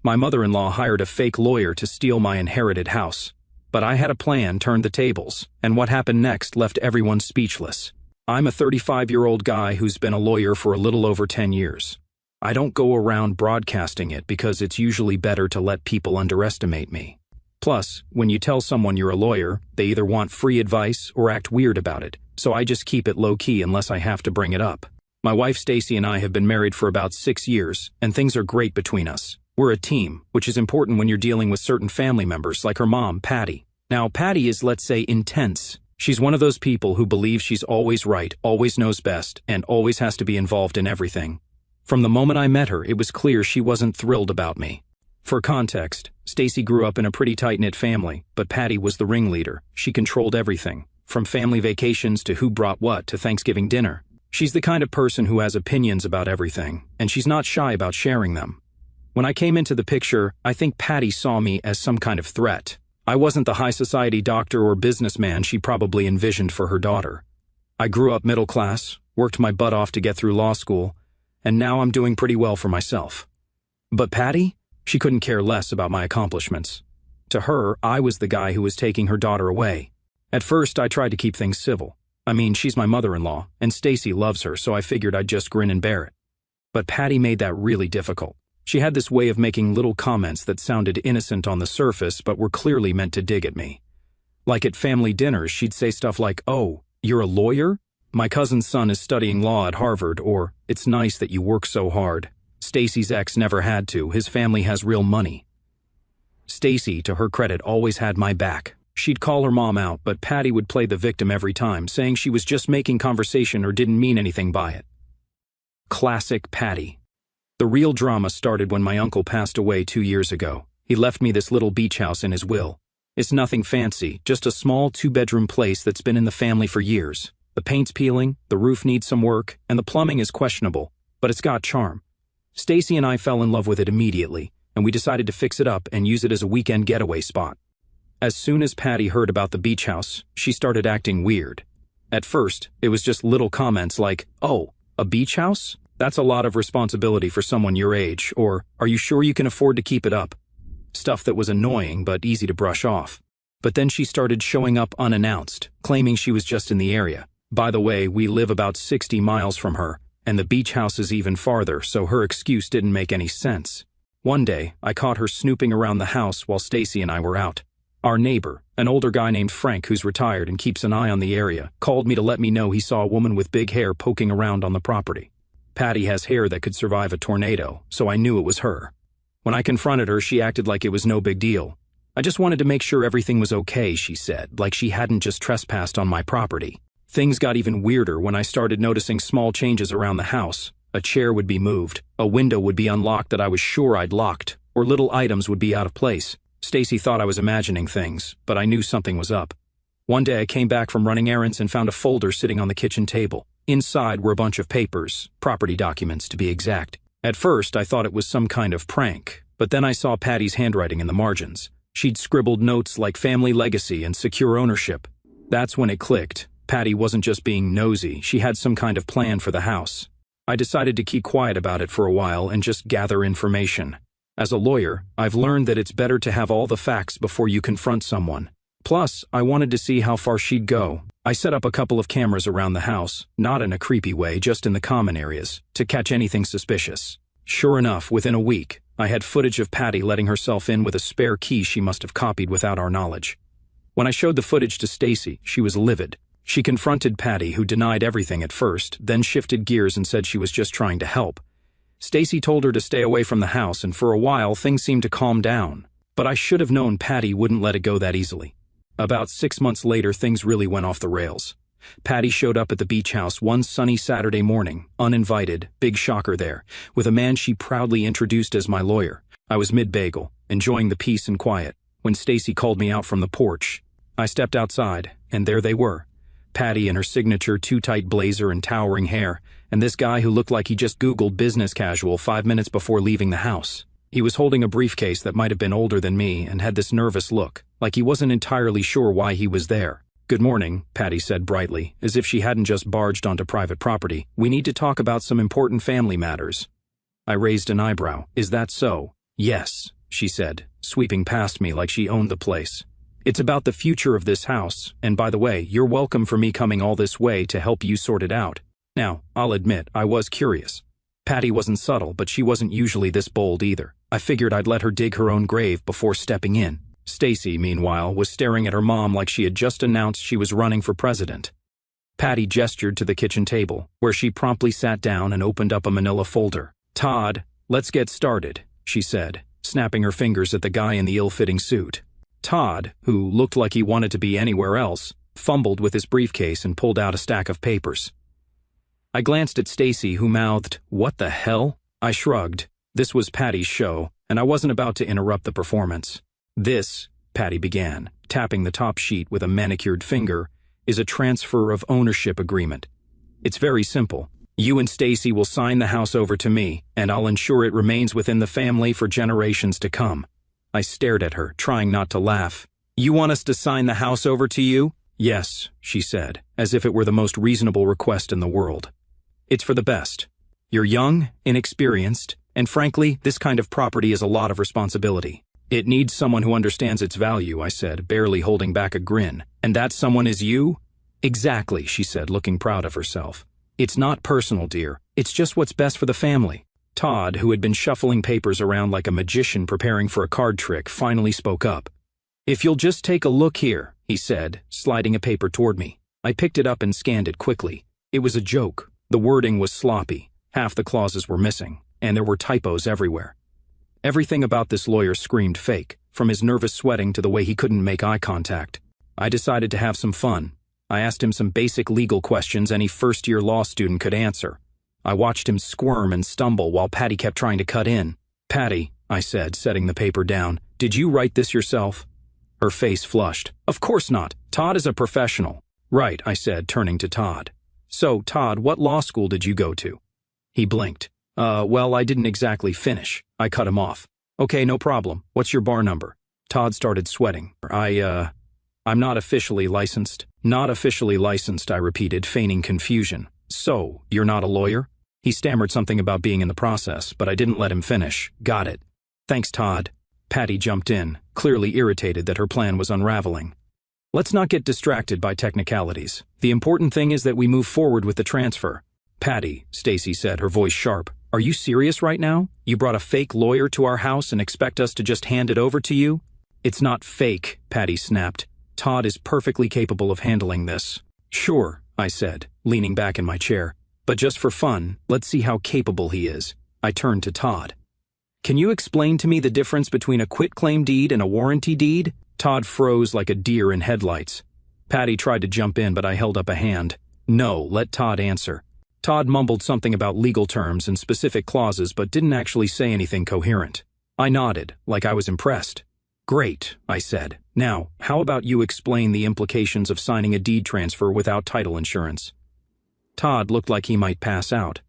My mother-in-law hired a fake lawyer to steal my inherited house. But I had a plan, turned the tables, and what happened next left everyone speechless. I'm a 35-year-old guy who's been a lawyer for a little over 10 years. I don't go around broadcasting it because it's usually better to let people underestimate me. Plus, when you tell someone you're a lawyer, they either want free advice or act weird about it, so I just keep it low-key unless I have to bring it up. My wife Stacy and I have been married for about 6 years, and things are great between us. We're a team, which is important when you're dealing with certain family members like her mom, Patty. Now, Patty is, let's say, intense. She's one of those people who believes she's always right, always knows best, and always has to be involved in everything. From the moment I met her, it was clear she wasn't thrilled about me. For context, Stacy grew up in a pretty tight-knit family, but Patty was the ringleader. She controlled everything, from family vacations to who brought what to Thanksgiving dinner. She's the kind of person who has opinions about everything, and she's not shy about sharing them. When I came into the picture, I think Patty saw me as some kind of threat. I wasn't the high society doctor or businessman she probably envisioned for her daughter. I grew up middle class, worked my butt off to get through law school, and now I'm doing pretty well for myself. But Patty? She couldn't care less about my accomplishments. To her, I was the guy who was taking her daughter away. At first, I tried to keep things civil. I mean, she's my mother-in-law, and Stacy loves her, so I figured I'd just grin and bear it. But Patty made that really difficult. She had this way of making little comments that sounded innocent on the surface but were clearly meant to dig at me. Like at family dinners, she'd say stuff like, "Oh, you're a lawyer? My cousin's son is studying law at Harvard," or, "It's nice that you work so hard. Stacy's ex never had to, his family has real money." Stacy, to her credit, always had my back. She'd call her mom out, but Patty would play the victim every time, saying she was just making conversation or didn't mean anything by it. Classic Patty. The real drama started when my uncle passed away 2 years ago. He left me this little beach house in his will. It's nothing fancy, just a small 2-bedroom place that's been in the family for years. The paint's peeling, the roof needs some work, and the plumbing is questionable, but it's got charm. Stacy and I fell in love with it immediately, and we decided to fix it up and use it as a weekend getaway spot. As soon as Patty heard about the beach house, she started acting weird. At first, it was just little comments like, "Oh, a beach house? That's a lot of responsibility for someone your age," or, "Are you sure you can afford to keep it up?" Stuff that was annoying but easy to brush off. But then she started showing up unannounced, claiming she was just in the area. By the way, we live about 60 miles from her, and the beach house is even farther, so her excuse didn't make any sense. One day, I caught her snooping around the house while Stacy and I were out. Our neighbor, an older guy named Frank who's retired and keeps an eye on the area, called me to let me know he saw a woman with big hair poking around on the property. Patty has hair that could survive a tornado, so I knew it was her. When I confronted her, she acted like it was no big deal. "I just wanted to make sure everything was okay," she said, like she hadn't just trespassed on my property. Things got even weirder when I started noticing small changes around the house. A chair would be moved, a window would be unlocked that I was sure I'd locked, or little items would be out of place. Stacy thought I was imagining things, but I knew something was up. One day I came back from running errands and found a folder sitting on the kitchen table. Inside were a bunch of papers, property documents to be exact. At first I thought it was some kind of prank, but then I saw Patty's handwriting in the margins. She'd scribbled notes like family legacy and secure ownership. That's when it clicked. Patty wasn't just being nosy, she had some kind of plan for the house. I decided to keep quiet about it for a while and just gather information. As a lawyer, I've learned that it's better to have all the facts before you confront someone. Plus, I wanted to see how far she'd go. I set up a couple of cameras around the house, not in a creepy way, just in the common areas, to catch anything suspicious. Sure enough, within a week, I had footage of Patty letting herself in with a spare key she must have copied without our knowledge. When I showed the footage to Stacy, she was livid. She confronted Patty, who denied everything at first, then shifted gears and said she was just trying to help. Stacy told her to stay away from the house, and for a while things seemed to calm down. But I should have known Patty wouldn't let it go that easily. About 6 months later, things really went off the rails. Patty showed up at the beach house one sunny Saturday morning, uninvited, big shocker there, with a man she proudly introduced as my lawyer. I was mid-bagel, enjoying the peace and quiet, when Stacy called me out from the porch. I stepped outside, and there they were. Patty in her signature too-tight blazer and towering hair, and this guy who looked like he just Googled business casual 5 minutes before leaving the house. He was holding a briefcase that might have been older than me and had this nervous look, like he wasn't entirely sure why he was there. "Good morning," Patty said brightly, as if she hadn't just barged onto private property. "We need to talk about some important family matters." I raised an eyebrow. "Is that so?" Yes, she said, sweeping past me like she owned the place. It's about the future of this house, and by the way, you're welcome for me coming all this way to help you sort it out. Now, I'll admit, I was curious. Patty wasn't subtle, but she wasn't usually this bold either. I figured I'd let her dig her own grave before stepping in. Stacy, meanwhile, was staring at her mom like she had just announced she was running for president. Patty gestured to the kitchen table, where she promptly sat down and opened up a manila folder. "Todd, let's get started," she said, snapping her fingers at the guy in the ill-fitting suit. Todd, who looked like he wanted to be anywhere else, fumbled with his briefcase and pulled out a stack of papers. I glanced at Stacy, who mouthed, "What the hell?" I shrugged. This was Patty's show, and I wasn't about to interrupt the performance. "This," Patty began, tapping the top sheet with a manicured finger, "is a transfer of ownership agreement. It's very simple. You and Stacy will sign the house over to me, and I'll ensure it remains within the family for generations to come." I stared at her, trying not to laugh. "You want us to sign the house over to you?" "Yes," she said, as if it were the most reasonable request in the world. "It's for the best. You're young, inexperienced, and frankly, this kind of property is a lot of responsibility. It needs someone who understands its value," I said, barely holding back a grin. "And that someone is you?" "Exactly," she said, looking proud of herself. "It's not personal, dear. It's just what's best for the family." Todd, who had been shuffling papers around like a magician preparing for a card trick, finally spoke up. "If you'll just take a look here," he said, sliding a paper toward me. I picked it up and scanned it quickly. It was a joke. The wording was sloppy, half the clauses were missing, and there were typos everywhere. Everything about this lawyer screamed fake, from his nervous sweating to the way he couldn't make eye contact. I decided to have some fun. I asked him some basic legal questions any first-year law student could answer. I watched him squirm and stumble while Patty kept trying to cut in. "Patty," I said, setting the paper down, "did you write this yourself?" Her face flushed. "Of course not. Todd is a professional." "Right," I said, turning to Todd. "So, Todd, what law school did you go to?" He blinked. Well, I didn't exactly finish." I cut him off. "Okay, no problem. What's your bar number?" Todd started sweating. I'm not officially licensed." "Not officially licensed," I repeated, feigning confusion. "So, you're not a lawyer?" He stammered something about being in the process, but I didn't let him finish. "Got it. Thanks, Todd." Patty jumped in, clearly irritated that her plan was unraveling. "Let's not get distracted by technicalities. The important thing is that we move forward with the transfer." "Patty," Stacy said, her voice sharp, "are you serious right now? You brought a fake lawyer to our house and expect us to just hand it over to you?" "It's not fake," Patty snapped. "Todd is perfectly capable of handling this." "Sure," I said, leaning back in my chair. "But just for fun, let's see how capable he is." I turned to Todd. "Can you explain to me the difference between a quitclaim deed and a warranty deed?" Todd froze like a deer in headlights. Patty tried to jump in, but I held up a hand. "No, let Todd answer." Todd mumbled something about legal terms and specific clauses, but didn't actually say anything coherent. I nodded, like I was impressed. "Great," I said. "Now, how about you explain the implications of signing a deed transfer without title insurance?" Todd looked like he might pass out.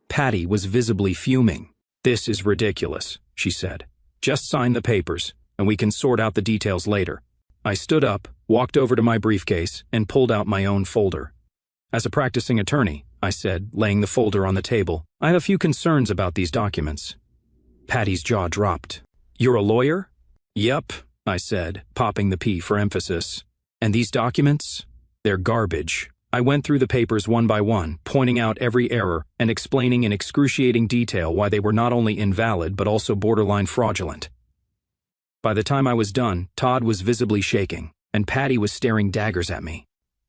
Patty was visibly fuming. "This is ridiculous," she said. "Just sign the papers, and we can sort out the details later." I stood up, walked over to my briefcase, and pulled out my own folder. "As a practicing attorney," I said, laying the folder on the table, "I have a few concerns about these documents." Patty's jaw dropped. "You're a lawyer?" "Yep," I said, popping the P for emphasis. "And these documents? They're garbage." I went through the papers one by one, pointing out every error and explaining in excruciating detail why they were not only invalid but also borderline fraudulent. By the time I was done, Todd was visibly shaking, and Patty was staring daggers at me.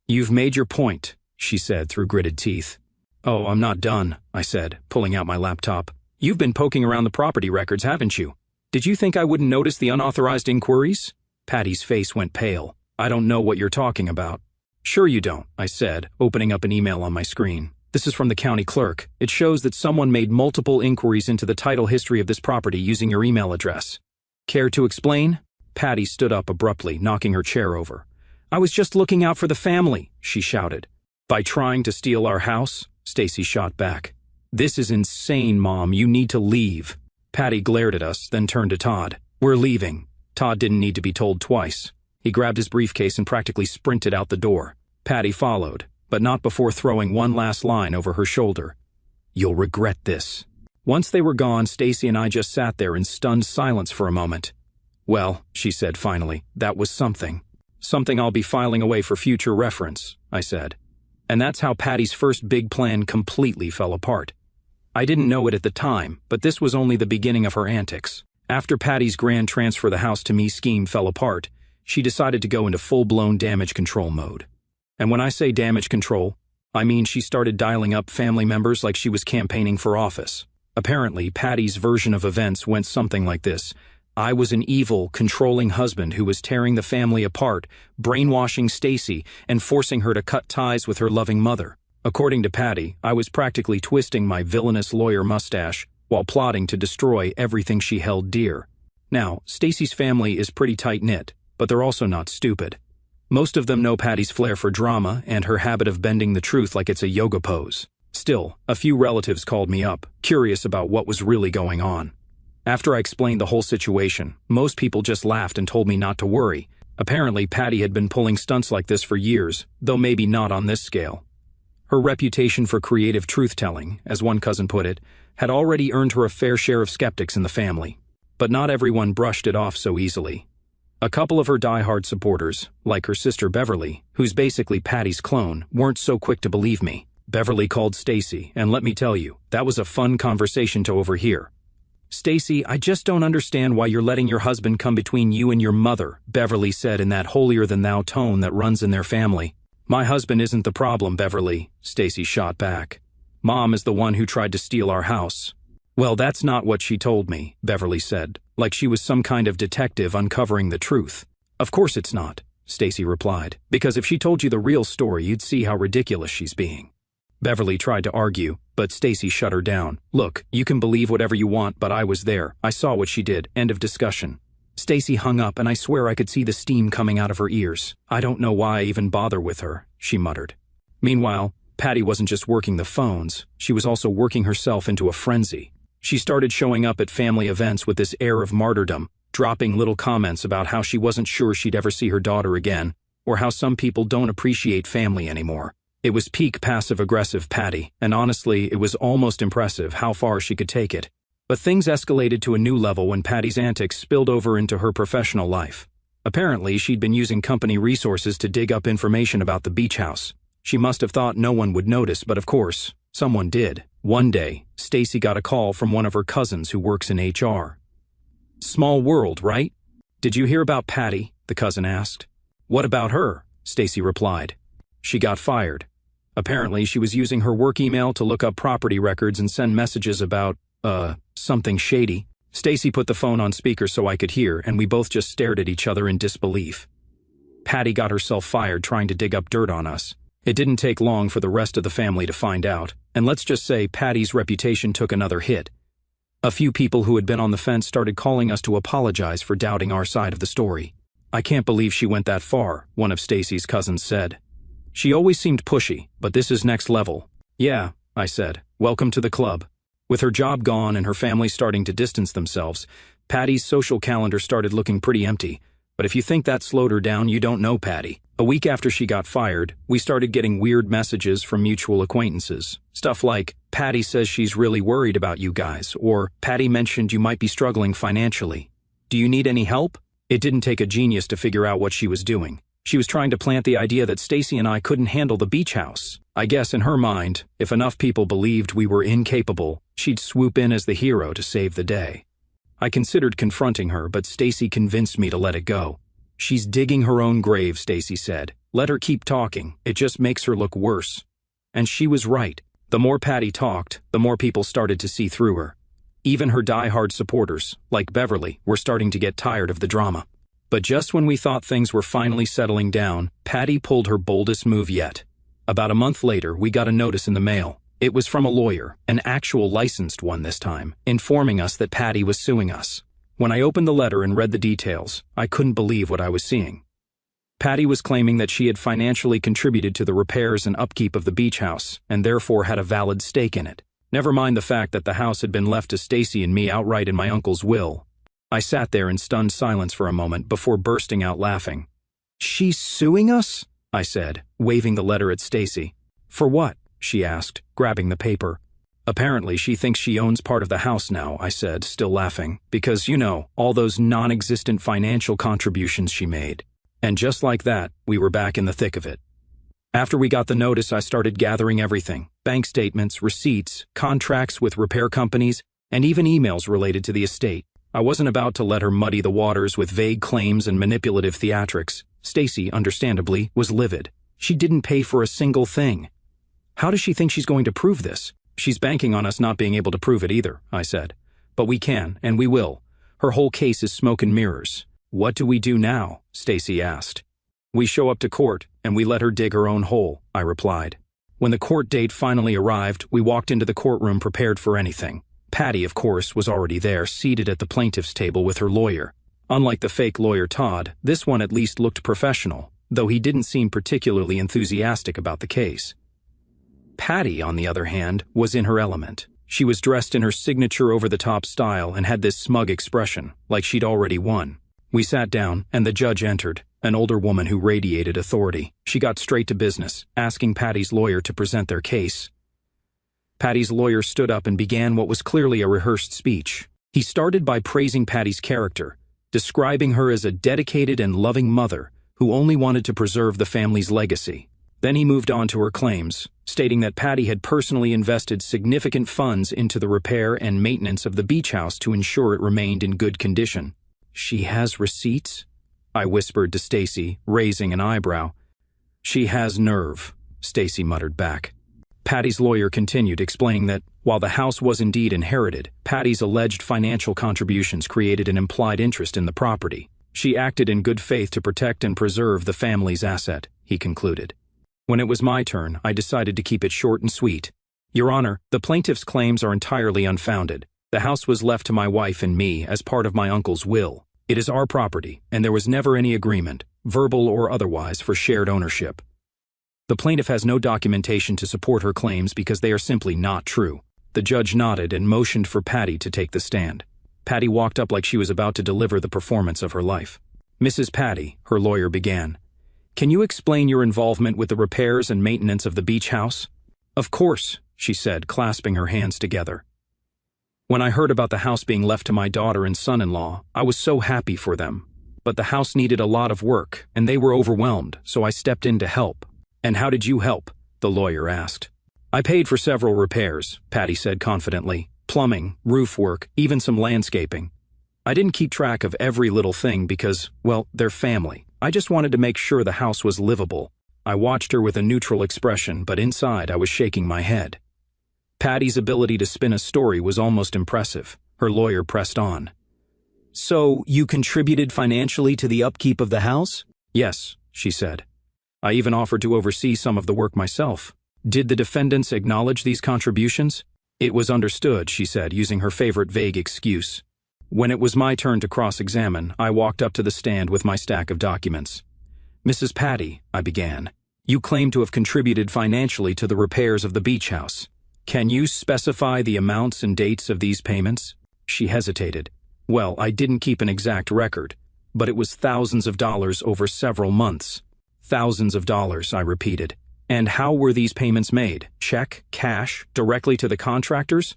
"You've made your point," she said through gritted teeth. "Oh, I'm not done," I said, pulling out my laptop. "You've been poking around the property records, haven't you? Did you think I wouldn't notice the unauthorized inquiries?" Patty's face went pale. "I don't know what you're talking about." "Sure you don't," I said, opening up an email on my screen. "This is from the county clerk. It shows that someone made multiple inquiries into the title history of this property using your email address. Care to explain?" Patty stood up abruptly, knocking her chair over. "I was just looking out for the family," she shouted. "By trying to steal our house?" Stacy shot back. "This is insane, Mom. You need to leave." Patty glared at us, then turned to Todd. "We're leaving." Todd didn't need to be told twice. He grabbed his briefcase and practically sprinted out the door. Patty followed, but not before throwing one last line over her shoulder. "You'll regret this." Once they were gone, Stacy and I just sat there in stunned silence for a moment. "Well," she said finally, "that was something. Something I'll be filing away for future reference," I said. And that's how Patty's first big plan completely fell apart. I didn't know it at the time, but this was only the beginning of her antics. After Patty's grand transfer the house to me scheme fell apart, she decided to go into full-blown damage control mode. And when I say damage control, I mean she started dialing up family members like she was campaigning for office. Apparently, Patty's version of events went something like this. I was an evil, controlling husband who was tearing the family apart, brainwashing Stacy, and forcing her to cut ties with her loving mother. According to Patty, I was practically twisting my villainous lawyer mustache while plotting to destroy everything she held dear. Now, Stacy's family is pretty tight-knit, but they're also not stupid. Most of them know Patty's flair for drama and her habit of bending the truth like it's a yoga pose. Still, a few relatives called me up, curious about what was really going on. After I explained the whole situation, most people just laughed and told me not to worry. Apparently, Patty had been pulling stunts like this for years, though maybe not on this scale. Her reputation for creative truth-telling, as one cousin put it, had already earned her a fair share of skeptics in the family. But not everyone brushed it off so easily. A couple of her die-hard supporters, like her sister Beverly, who's basically Patty's clone, weren't so quick to believe me. Beverly called Stacy, and let me tell you, that was a fun conversation to overhear. "Stacy, I just don't understand why you're letting your husband come between you and your mother," Beverly said in that holier-than-thou tone that runs in their family. "My husband isn't the problem, Beverly," Stacy shot back. "Mom is the one who tried to steal our house." "Well, that's not what she told me," Beverly said, like she was some kind of detective uncovering the truth. "Of course it's not," Stacy replied, "because if she told you the real story, you'd see how ridiculous she's being." Beverly tried to argue, but Stacy shut her down. "Look, you can believe whatever you want, but I was there. I saw what she did. End of discussion." Stacy hung up, and I swear I could see the steam coming out of her ears. "I don't know why I even bother with her," she muttered. Meanwhile, Patty wasn't just working the phones, she was also working herself into a frenzy. She started showing up at family events with this air of martyrdom, dropping little comments about how she wasn't sure she'd ever see her daughter again, or how some people don't appreciate family anymore. It was peak passive-aggressive Patty, and honestly, it was almost impressive how far she could take it. But things escalated to a new level when Patty's antics spilled over into her professional life. Apparently, she'd been using company resources to dig up information about the beach house. She must have thought no one would notice, but of course, someone did. One day, Stacy got a call from one of her cousins who works in HR. "Small world, right?" "Did you hear about Patty?" the cousin asked. "What about her?" Stacy replied. "She got fired. Apparently, she was using her work email to look up property records and send messages about, something shady." Stacy put the phone on speaker so I could hear, and we both just stared at each other in disbelief. Patty got herself fired trying to dig up dirt on us. It didn't take long for the rest of the family to find out, and let's just say Patty's reputation took another hit. A few people who had been on the fence started calling us to apologize for doubting our side of the story. "I can't believe she went that far," one of Stacy's cousins said. "She always seemed pushy, but this is next level." "Yeah," I said. "Welcome to the club." With her job gone and her family starting to distance themselves, Patty's social calendar started looking pretty empty. But if you think that slowed her down, you don't know Patty. A week after she got fired, we started getting weird messages from mutual acquaintances. Stuff like, "Patty says she's really worried about you guys," or "Patty mentioned you might be struggling financially. Do you need any help?" It didn't take a genius to figure out what she was doing. She was trying to plant the idea that Stacy and I couldn't handle the beach house. I guess in her mind, if enough people believed we were incapable, she'd swoop in as the hero to save the day. I considered confronting her, but Stacy convinced me to let it go. "She's digging her own grave," Stacy said. "Let her keep talking. It just makes her look worse." And she was right. The more Patty talked, the more people started to see through her. Even her die-hard supporters, like Beverly, were starting to get tired of the drama. But just when we thought things were finally settling down, Patty pulled her boldest move yet. About a month later, we got a notice in the mail. It was from a lawyer, an actual licensed one this time, informing us that Patty was suing us. When I opened the letter and read the details, I couldn't believe what I was seeing. Patty was claiming that she had financially contributed to the repairs and upkeep of the beach house, and therefore had a valid stake in it. Never mind the fact that the house had been left to Stacy and me outright in my uncle's will. I sat there in stunned silence for a moment before bursting out laughing. "She's suing us?" I said, waving the letter at Stacy. "For what?" she asked, grabbing the paper. Apparently she thinks she owns part of the house now, I said, still laughing, because, all those non-existent financial contributions she made. And just like that, we were back in the thick of it. After we got the notice, I started gathering everything: bank statements, receipts, contracts with repair companies, and even emails related to the estate. I wasn't about to let her muddy the waters with vague claims and manipulative theatrics. Stacy, understandably, was livid. She didn't pay for a single thing. How does she think she's going to prove this? She's banking on us not being able to prove it either, I said. But we can, and we will. Her whole case is smoke and mirrors. What do we do now? Stacy asked. We show up to court, and we let her dig her own hole, I replied. When the court date finally arrived, we walked into the courtroom prepared for anything. Patty, of course, was already there, seated at the plaintiff's table with her lawyer. Unlike the fake lawyer Todd, this one at least looked professional, though he didn't seem particularly enthusiastic about the case. Patty, on the other hand, was in her element. She was dressed in her signature over-the-top style and had this smug expression, like she'd already won. We sat down, and the judge entered, an older woman who radiated authority. She got straight to business, asking Patty's lawyer to present their case. Patty's lawyer stood up and began what was clearly a rehearsed speech. He started by praising Patty's character, describing her as a dedicated and loving mother who only wanted to preserve the family's legacy. Then he moved on to her claims, stating that Patty had personally invested significant funds into the repair and maintenance of the beach house to ensure it remained in good condition. She has receipts? I whispered to Stacy, raising an eyebrow. She has nerve, Stacy muttered back. Patty's lawyer continued, explaining that, while the house was indeed inherited, Patty's alleged financial contributions created an implied interest in the property. She acted in good faith to protect and preserve the family's asset, he concluded. When it was my turn, I decided to keep it short and sweet. Your Honor, the plaintiff's claims are entirely unfounded. The house was left to my wife and me as part of my uncle's will. It is our property, and there was never any agreement, verbal or otherwise, for shared ownership. The plaintiff has no documentation to support her claims because they are simply not true. The judge nodded and motioned for Patty to take the stand. Patty walked up like she was about to deliver the performance of her life. Mrs. Patty, her lawyer began, can you explain your involvement with the repairs and maintenance of the beach house? Of course, she said, clasping her hands together. When I heard about the house being left to my daughter and son-in-law, I was so happy for them. But the house needed a lot of work, and they were overwhelmed, so I stepped in to help. And how did you help? The lawyer asked. I paid for several repairs, Patty said confidently. Plumbing, roof work, even some landscaping. I didn't keep track of every little thing because, well, they're family. I just wanted to make sure the house was livable. I watched her with a neutral expression, but inside I was shaking my head. Patty's ability to spin a story was almost impressive. Her lawyer pressed on. So, you contributed financially to the upkeep of the house? Yes, she said. I even offered to oversee some of the work myself. Did the defendants acknowledge these contributions? It was understood, she said, using her favorite vague excuse. When it was my turn to cross-examine, I walked up to the stand with my stack of documents. Mrs. Patty, I began, you claim to have contributed financially to the repairs of the beach house. Can you specify the amounts and dates of these payments? She hesitated. Well, I didn't keep an exact record, but it was thousands of dollars over several months. Thousands of dollars, I repeated. And how were these payments made? Check, cash, directly to the contractors?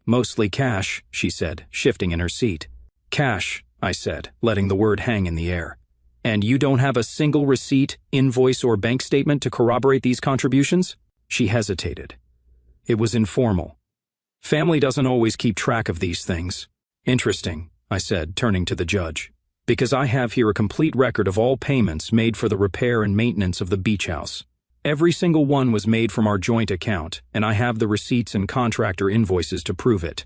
Mostly cash, she said, shifting in her seat. Cash, I said, letting the word hang in the air. And you don't have a single receipt, invoice, or bank statement to corroborate these contributions? She hesitated. It was informal. Family doesn't always keep track of these things. Interesting, I said, turning to the judge. Because I have here a complete record of all payments made for the repair and maintenance of the beach house. Every single one was made from our joint account, and I have the receipts and contractor invoices to prove it.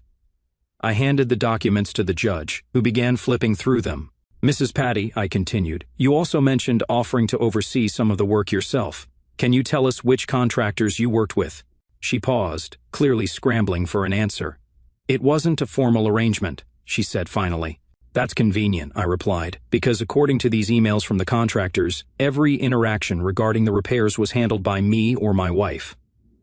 I handed the documents to the judge, who began flipping through them. Mrs. Patty, I continued, you also mentioned offering to oversee some of the work yourself. Can you tell us which contractors you worked with? She paused, clearly scrambling for an answer. It wasn't a formal arrangement, she said finally. That's convenient, I replied, because according to these emails from the contractors, every interaction regarding the repairs was handled by me or my wife.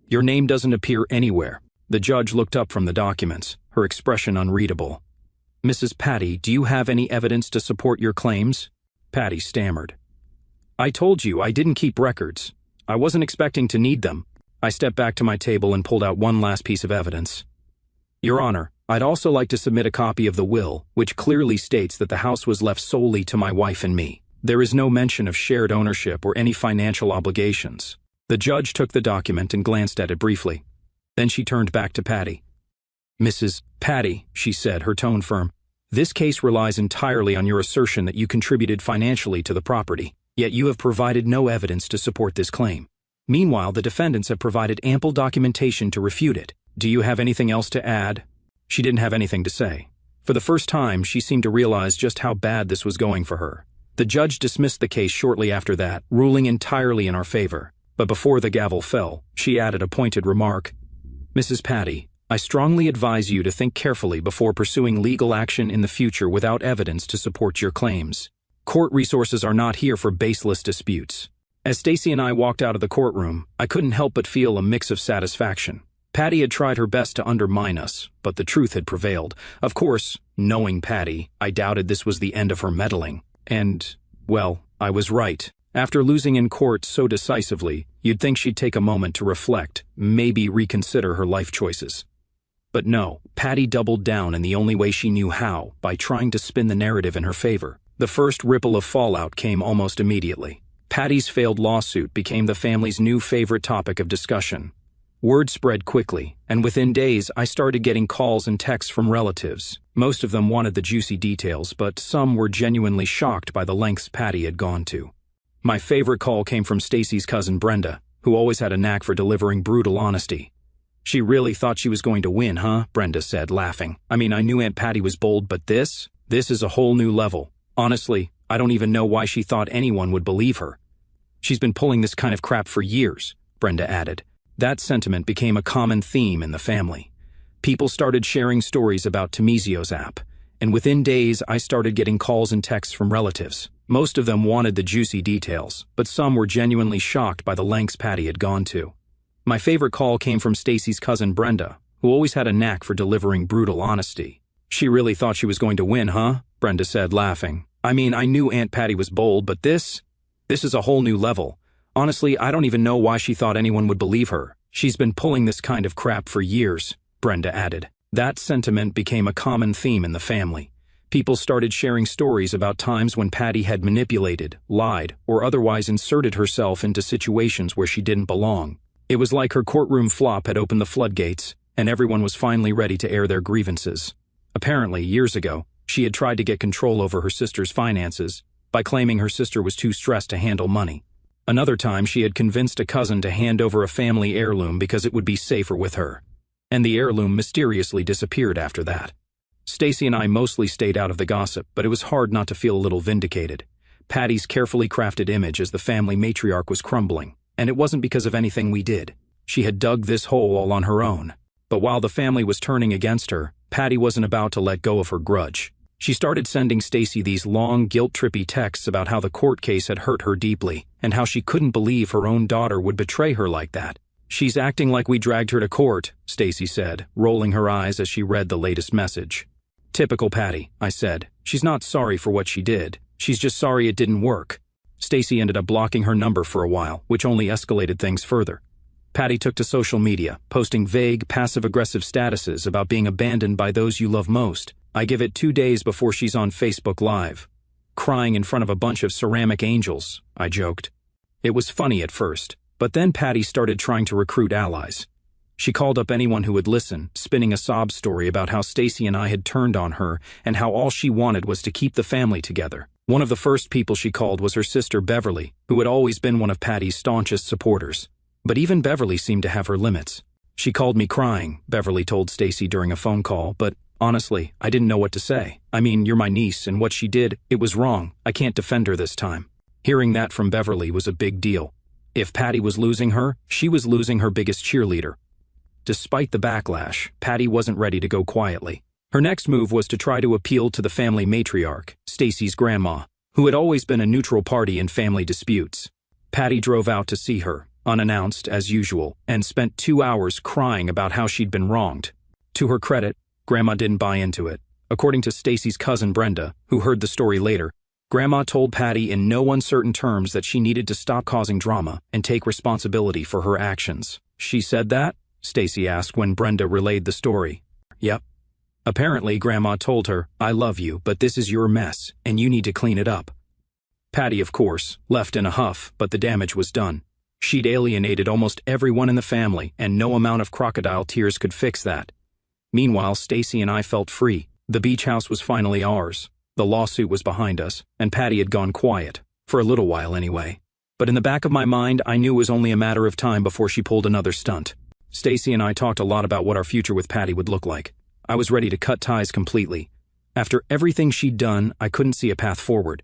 Your name doesn't appear anywhere. The judge looked up from the documents, her expression unreadable. Mrs. Patty, do you have any evidence to support your claims? Patty stammered. I told you I didn't keep records. I wasn't expecting to need them. I stepped back to my table and pulled out one last piece of evidence. Your Honor, I'd also like to submit a copy of the will, which clearly states that the house was left solely to my wife and me. There is no mention of shared ownership or any financial obligations. The judge took the document and glanced at it briefly. Then she turned back to Patty. Mrs. Patty, she said, her tone firm, this case relies entirely on your assertion that you contributed financially to the property, yet you have provided no evidence to support this claim. Meanwhile, the defendants have provided ample documentation to refute it. Do you have anything else to add? She didn't have anything to say. For the first time, she seemed to realize just how bad this was going for her. The judge dismissed the case shortly after that, ruling entirely in our favor. But before the gavel fell, she added a pointed remark. Mrs. Patty, I strongly advise you to think carefully before pursuing legal action in the future without evidence to support your claims. Court resources are not here for baseless disputes. As Stacy and I walked out of the courtroom, I couldn't help but feel a mix of satisfaction. Patty had tried her best to undermine us, but the truth had prevailed. Of course, knowing Patty, I doubted this was the end of her meddling. And, well, I was right. After losing in court so decisively, you'd think she'd take a moment to reflect, maybe reconsider her life choices. But no, Patty doubled down in the only way she knew how, by trying to spin the narrative in her favor. The first ripple of fallout came almost immediately. Patty's failed lawsuit became the family's new favorite topic of discussion. Word spread quickly, and within days I started getting calls and texts from relatives. Most of them wanted the juicy details, but some were genuinely shocked by the lengths Patty had gone to. My favorite call came from Stacy's cousin Brenda, who always had a knack for delivering brutal honesty. She really thought she was going to win, huh? Brenda said, laughing. I mean, I knew Aunt Patty was bold, but this is a whole new level. Honestly, I don't even know why she thought anyone would believe her. She's been pulling this kind of crap for years, Brenda added. That sentiment became a common theme in the family. People started sharing stories about Temizio's app, and within days I started getting calls and texts from relatives. Most of them wanted the juicy details, but some were genuinely shocked by the lengths Patty had gone to. My favorite call came from Stacy's cousin Brenda, who always had a knack for delivering brutal honesty. She really thought she was going to win, huh? Brenda said, laughing. I mean, I knew Aunt Patty was bold, but this is a whole new level. Honestly, I don't even know why she thought anyone would believe her. She's been pulling this kind of crap for years, Brenda added. That sentiment became a common theme in the family. People started sharing stories about times when Patty had manipulated, lied, or otherwise inserted herself into situations where she didn't belong. It was like her courtroom flop had opened the floodgates, and everyone was finally ready to air their grievances. Apparently, years ago, she had tried to get control over her sister's finances by claiming her sister was too stressed to handle money. Another time, she had convinced a cousin to hand over a family heirloom because it would be safer with her. And the heirloom mysteriously disappeared after that. Stacy and I mostly stayed out of the gossip, but it was hard not to feel a little vindicated. Patty's carefully crafted image as the family matriarch was crumbling. And it wasn't because of anything we did. She had dug this hole all on her own. But while the family was turning against her, Patty wasn't about to let go of her grudge. She started sending Stacy these long, guilt-trippy texts about how the court case had hurt her deeply, and how she couldn't believe her own daughter would betray her like that. She's acting like we dragged her to court, Stacy said, rolling her eyes as she read the latest message. Typical Patty, I said. She's not sorry for what she did. She's just sorry it didn't work. Stacy ended up blocking her number for a while, which only escalated things further. Patty took to social media, posting vague, passive-aggressive statuses about being abandoned by those you love most. I give it 2 days before she's on Facebook Live. Crying in front of a bunch of ceramic angels, I joked. It was funny at first, but then Patty started trying to recruit allies. She called up anyone who would listen, spinning a sob story about how Stacy and I had turned on her and how all she wanted was to keep the family together. One of the first people she called was her sister Beverly, who had always been one of Patty's staunchest supporters. But even Beverly seemed to have her limits. She called me crying, Beverly told Stacy during a phone call, but honestly, I didn't know what to say. I mean, you're my niece, and what she did, it was wrong. I can't defend her this time. Hearing that from Beverly was a big deal. If Patty was losing her, she was losing her biggest cheerleader. Despite the backlash, Patty wasn't ready to go quietly. Her next move was to try to appeal to the family matriarch, Stacy's grandma, who had always been a neutral party in family disputes. Patty drove out to see her, unannounced as usual, and spent 2 hours crying about how she'd been wronged. To her credit, Grandma didn't buy into it. According to Stacy's cousin Brenda, who heard the story later, Grandma told Patty in no uncertain terms that she needed to stop causing drama and take responsibility for her actions. She said that? Stacy asked when Brenda relayed the story. Yep. Apparently, Grandma told her, I love you, but this is your mess, and you need to clean it up. Patty, of course, left in a huff, but the damage was done. She'd alienated almost everyone in the family, and no amount of crocodile tears could fix that. Meanwhile, Stacy and I felt free. The beach house was finally ours. The lawsuit was behind us, and Patty had gone quiet, for a little while anyway. But in the back of my mind, I knew it was only a matter of time before she pulled another stunt. Stacy and I talked a lot about what our future with Patty would look like. I was ready to cut ties completely. After everything she'd done, I couldn't see a path forward.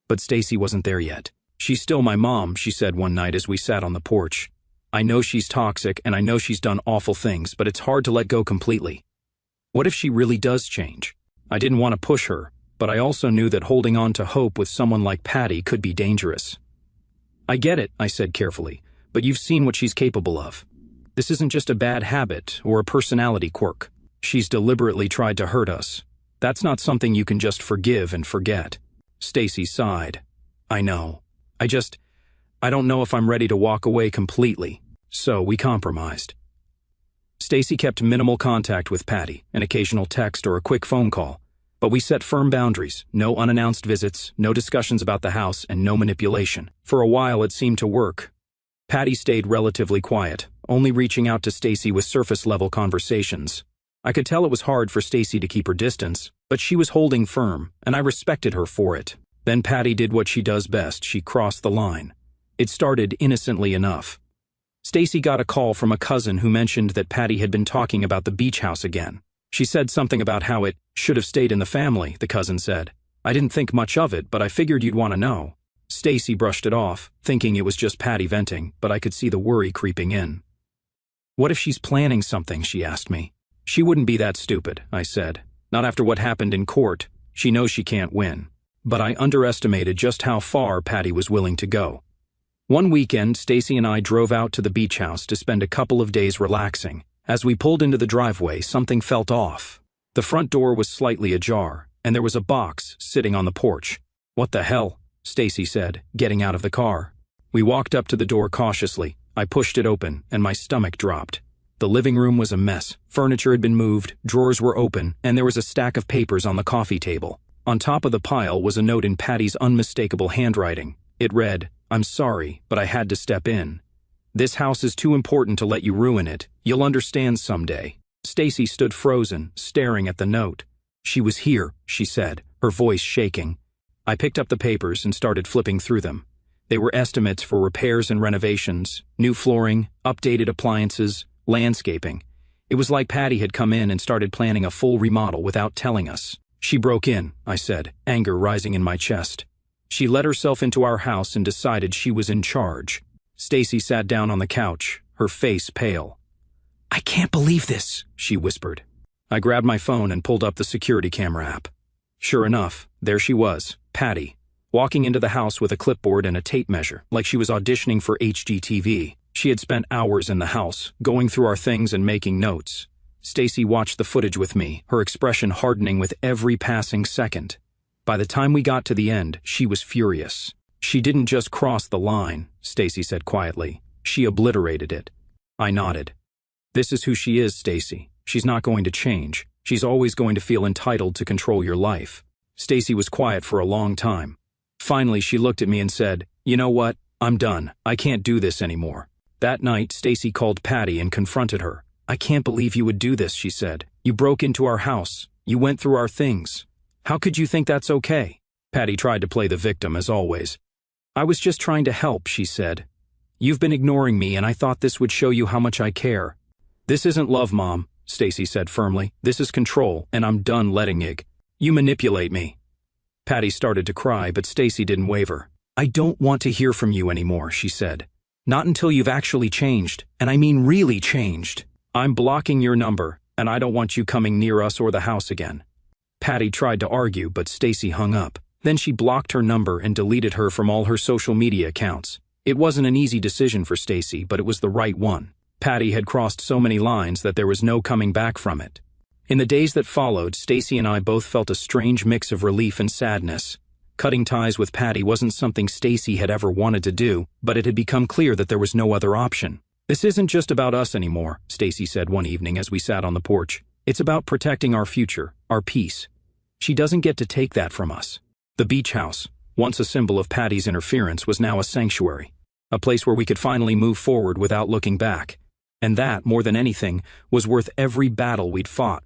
But Stacy wasn't there yet. She's still my mom, she said one night as we sat on the porch. I know she's toxic and I know she's done awful things, but it's hard to let go completely. What if she really does change? I didn't want to push her, but I also knew that holding on to hope with someone like Patty could be dangerous. I get it, I said carefully, but you've seen what she's capable of. This isn't just a bad habit or a personality quirk. She's deliberately tried to hurt us. That's not something you can just forgive and forget. Stacy sighed. I know. I don't know if I'm ready to walk away completely. So we compromised. Stacy kept minimal contact with Patty, an occasional text or a quick phone call. But we set firm boundaries, no unannounced visits, no discussions about the house, and no manipulation. For a while it seemed to work. Patty stayed relatively quiet, only reaching out to Stacy with surface-level conversations. I could tell it was hard for Stacy to keep her distance, but she was holding firm, and I respected her for it. Then Patty did what she does best, she crossed the line. It started innocently enough. Stacy got a call from a cousin who mentioned that Patty had been talking about the beach house again. She said something about how it should have stayed in the family, the cousin said. I didn't think much of it, but I figured you'd want to know. Stacy brushed it off, thinking it was just Patty venting, but I could see the worry creeping in. What if she's planning something, she asked me. She wouldn't be that stupid, I said. Not after what happened in court. She knows she can't win. But I underestimated just how far Patty was willing to go. One weekend, Stacy and I drove out to the beach house to spend a couple of days relaxing. As we pulled into the driveway, something felt off. The front door was slightly ajar, and there was a box sitting on the porch. What the hell? Stacy said, getting out of the car. We walked up to the door cautiously. I pushed it open, and my stomach dropped. The living room was a mess. Furniture had been moved, drawers were open, and there was a stack of papers on the coffee table. On top of the pile was a note in Patty's unmistakable handwriting. It read, I'm sorry, but I had to step in. This house is too important to let you ruin it. You'll understand someday. Stacy stood frozen, staring at the note. She was here, she said, her voice shaking. I picked up the papers and started flipping through them. They were estimates for repairs and renovations, new flooring, updated appliances, landscaping. It was like Patty had come in and started planning a full remodel without telling us. She broke in, I said, anger rising in my chest. She let herself into our house and decided she was in charge. Stacy sat down on the couch, her face pale. I can't believe this, she whispered. I grabbed my phone and pulled up the security camera app. Sure enough, there she was, Patty, walking into the house with a clipboard and a tape measure, like she was auditioning for HGTV. She had spent hours in the house, going through our things and making notes. Stacy watched the footage with me, her expression hardening with every passing second. By the time we got to the end, she was furious. She didn't just cross the line, Stacy said quietly. She obliterated it. I nodded. This is who she is, Stacy. She's not going to change. She's always going to feel entitled to control your life. Stacy was quiet for a long time. Finally, she looked at me and said, You know what? I'm done. I can't do this anymore. That night, Stacy called Patty and confronted her. I can't believe you would do this, she said. You broke into our house. You went through our things. How could you think that's okay? Patty tried to play the victim, as always. I was just trying to help, she said. You've been ignoring me, and I thought this would show you how much I care. This isn't love, Mom, Stacy said firmly. This is control, and I'm done letting you manipulate me. Patty started to cry, but Stacy didn't waver. I don't want to hear from you anymore, she said. Not until you've actually changed, and I mean really changed. I'm blocking your number, and I don't want you coming near us or the house again. Patty tried to argue, but Stacy hung up. Then she blocked her number and deleted her from all her social media accounts. It wasn't an easy decision for Stacy, but it was the right one. Patty had crossed so many lines that there was no coming back from it. In the days that followed, Stacy and I both felt a strange mix of relief and sadness. Cutting ties with Patty wasn't something Stacy had ever wanted to do, but it had become clear that there was no other option. "This isn't just about us anymore," Stacy said one evening as we sat on the porch. "It's about protecting our future, our peace. She doesn't get to take that from us." The beach house, once a symbol of Patty's interference, was now a sanctuary, a place where we could finally move forward without looking back. And that, more than anything, was worth every battle we'd fought.